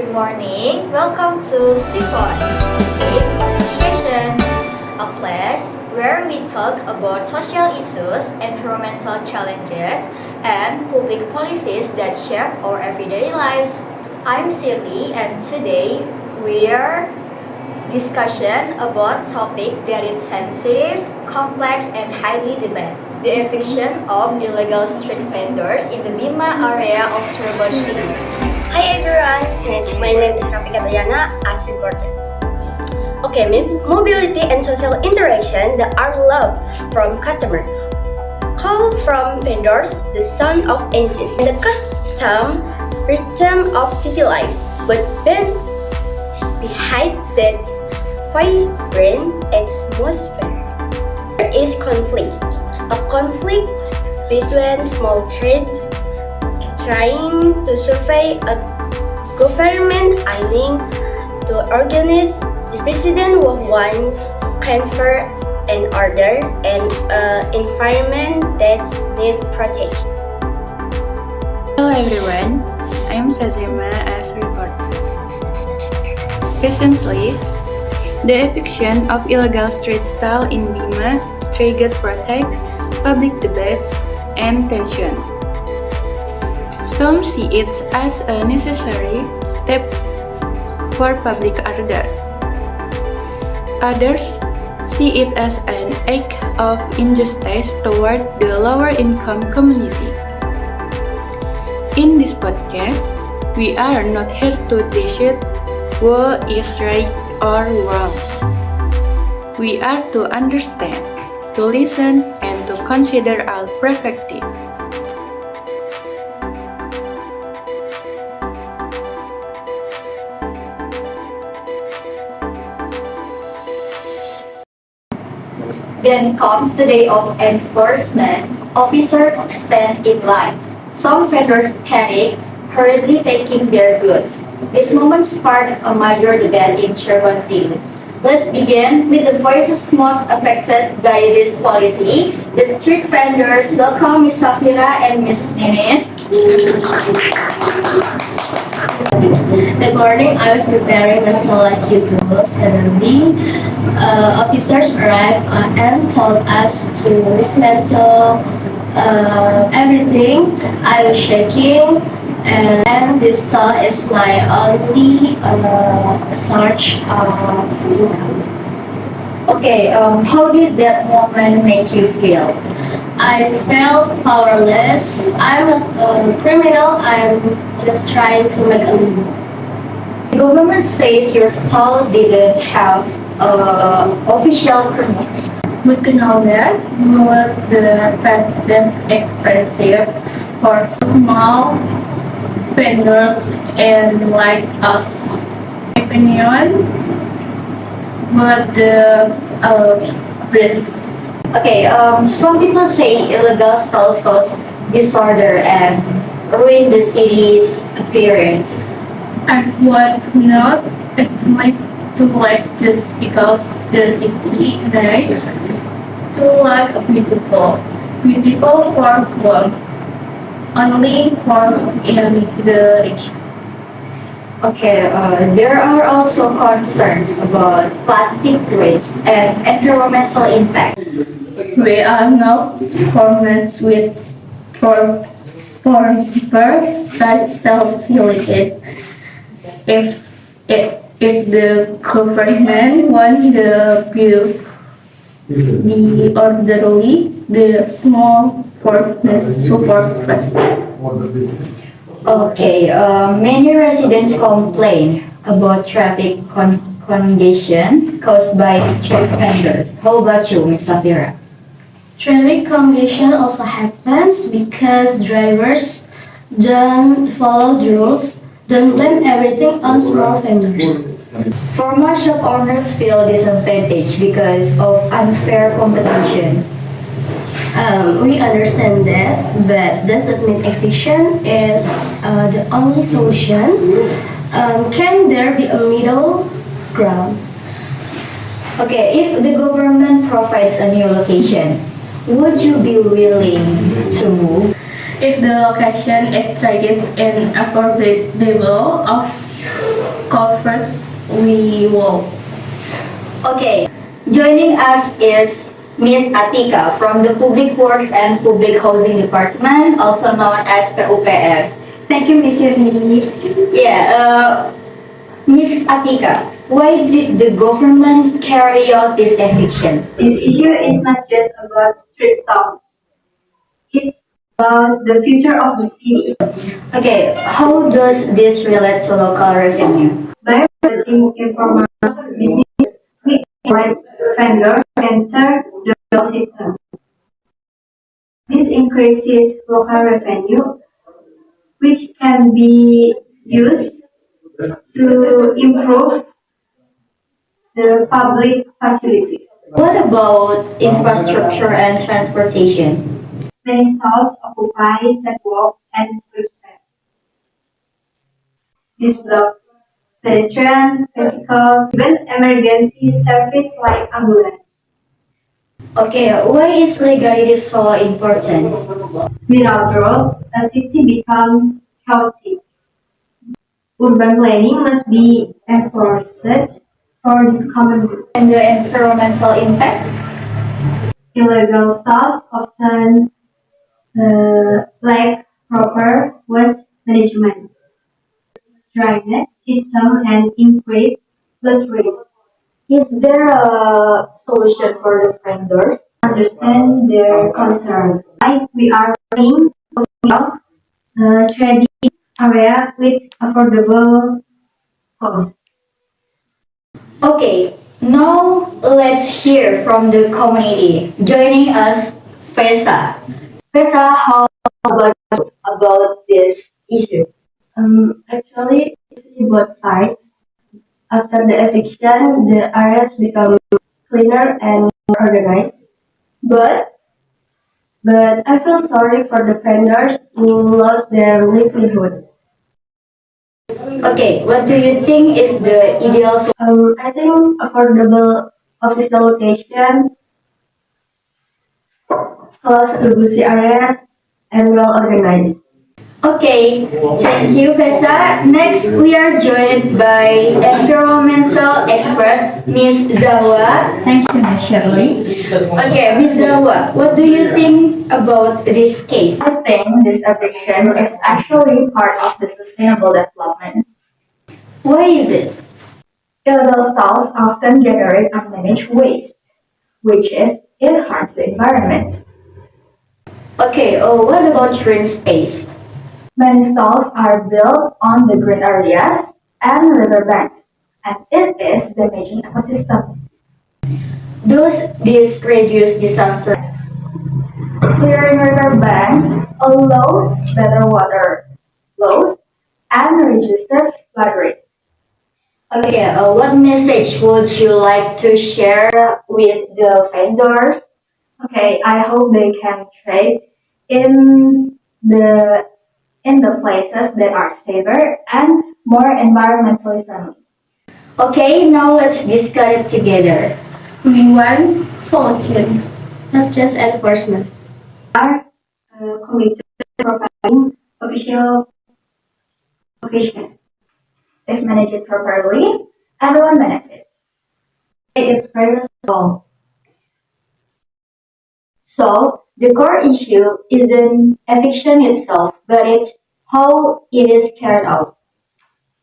good morning. Welcome to CIFON, Civic Appreciation, a place where we talk about social issues, environmental challenges, and public policies that shape our everyday lives. I'm Shirley, and today we are discussion about topic that is sensitive, complex, and highly debated. The eviction of illegal street vendors in the Bima area of Cirebon City. Hi everyone, and my name is Rafika Dayana as reporter. Okay, mobility and social interaction that are loved from customer. Call from vendors, the sound of engine, and the custom rhythm of city life. But then behind that vibrant atmosphere, there is conflict. A conflict between small trades trying to survey a government aiming to organize the president who wants confer an order and an environment that needs protection. Hello everyone, I'm Sazema as reporter. Recently, the eviction of illegal street stall in Bima triggered protests, public debates, and tension. Some see it as a necessary step for public order. Others see it as an act of injustice toward the lower income community. In this podcast, we are not here to decide what is right or wrong. We are to understand, to listen, and to consider all perspectives. Then comes the day of enforcement. Officers stand in line. Some vendors panic, hurriedly taking their goods. This moment sparked a major debate in Cirebon City. Let's begin with the voices most affected by this policy. The street vendors. Welcome Ms. Safira and Ms. Nenes. That morning, I was preparing my stall like usual. Suddenly, officers arrived and told us to dismantle everything. I was shaking, and this stall is my only source of income. Okay, how did that moment make you feel? I felt powerless. I'm not a criminal. I'm just trying to make a living. The government says your stall didn't have official permits. We can know that, but the price is expensive for small vendors and like us. Opinion, but the risk. Okay, some people say illegal stalls cause disorder and ruin the city's appearance. I would not like to like this because the city needs to like beautiful for one, only for in the rich. Okay, there are also concerns about plastic waste and environmental impact. We are not performance with for first that facilities. If the government want the view be orderly, the small firms support first. Okay, many residents complain about traffic congestion caused by street vendors. How about you, Ms. Safira? Traffic congestion also happens because drivers don't follow the rules, don't blame everything on small vendors. Formal shop owners feel disadvantaged because of unfair competition. We understand that, but doesn't mean eviction is the only solution. Can there be a middle ground? Okay, if the government provides a new location, would you be willing to move? If the location is strategic and affordable of first we will. Okay, joining us is Miss Atika from the Public Works and Public Housing Department, also known as PUPR. Thank you, Ms. Yurni. Miss Atika, why did the government carry out this eviction? This issue is not just about street stalls. It's about the future of the city. Okay, how does this relate to local revenue? By putting informal business, we encourage vendors to enter the local system. This increases local revenue, which can be used to improve the public facilities. What about infrastructure and transportation? Many stalls occupy sidewalks and footpaths. This block pedestrian, bicycles, even emergency service like ambulance. Okay, why is legality so important? Without rules, a city becomes chaotic. Urban planning must be enforced for this common good. And the environmental impact? Illegal stalls often lack proper waste management, drainage system, and increased flood risk. Is there a solution for the vendors? Understand their concerns. Like we are planning a well trading area with affordable costs. Okay, now let's hear from the community. Joining us, Fesa. Fesa, how about this issue? Actually, see both sides. After the eviction, the areas become cleaner and more organized. But I feel sorry for the vendors who lost their livelihoods. Okay, what do you think is the ideal solution? I think affordable office location, close to busy area, and well organized. Okay, thank you, Fesa. Next, we are joined by environmental expert, Ms. Zawa. Thank you, Ms. Shirley. Okay, Ms. Zawa, what do you think about this case? I think this eviction is actually part of the sustainable development. Why is it? Illegal stalls often generate unmanaged waste, which it harms the environment. Okay, what about green space? Many stalls are built on the green areas and riverbanks, and it is damaging ecosystems. Does this reduce disasters? Clearing riverbanks allows better water flows and reduces flood risk. Okay, what message would you like to share with the vendors? Okay, I hope they can trade in the places that are safer and more environmentally friendly. Okay, now let's discuss it together. We want solution, not just enforcement. Are committed to providing official location. If managed properly, everyone benefits. It is very small. So, the core issue isn't eviction itself, but it's how it is carried out.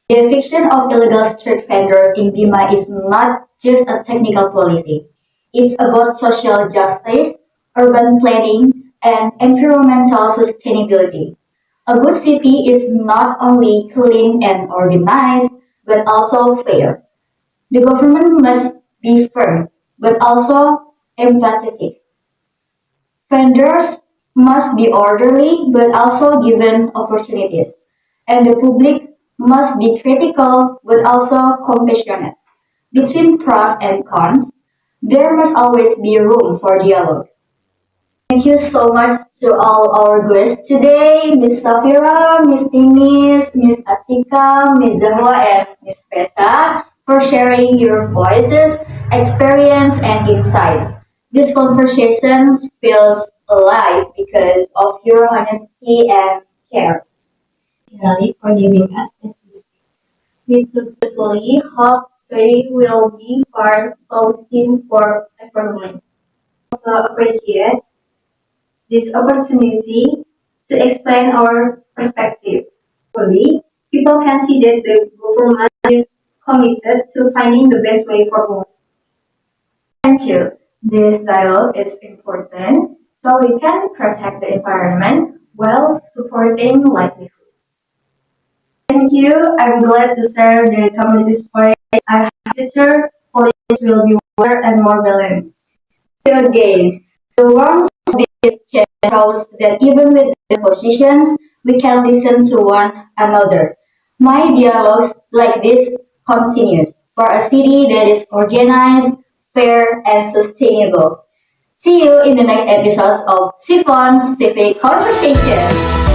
The eviction of illegal street vendors in Bima is not just a technical policy. It's about social justice, urban planning, and environmental sustainability. A good city is not only clean and organized, but also fair. The government must be firm, but also empathetic. Vendors must be orderly, but also given opportunities. And the public must be critical, but also compassionate. Between pros and cons, there must always be room for dialogue. Thank you so much to all our guests today, Ms. Safira, Ms. Timis, Ms. Atika, Ms. Zahwa, and Ms. Pesa for sharing your voices, experience, and insights. This conversation feels alive because of your honesty and care. Really for giving us space to speak. we successfully hope they will be far so soon for everyone. Also appreciate this opportunity to explain our perspective. Fully, people can see that the government is committed to finding the best way forward. Thank you. This dialogue is important so we can protect the environment while supporting livelihoods. Thank you. I'm glad to share the community's point. I hope future politics will be more and more balanced. Thank you again. The warmth of this chat shows that even with the positions, we can listen to one another. My dialogues like this continues for a city that is organized, fair, and sustainable. See you in the next episodes of Siphon Civic Conversation.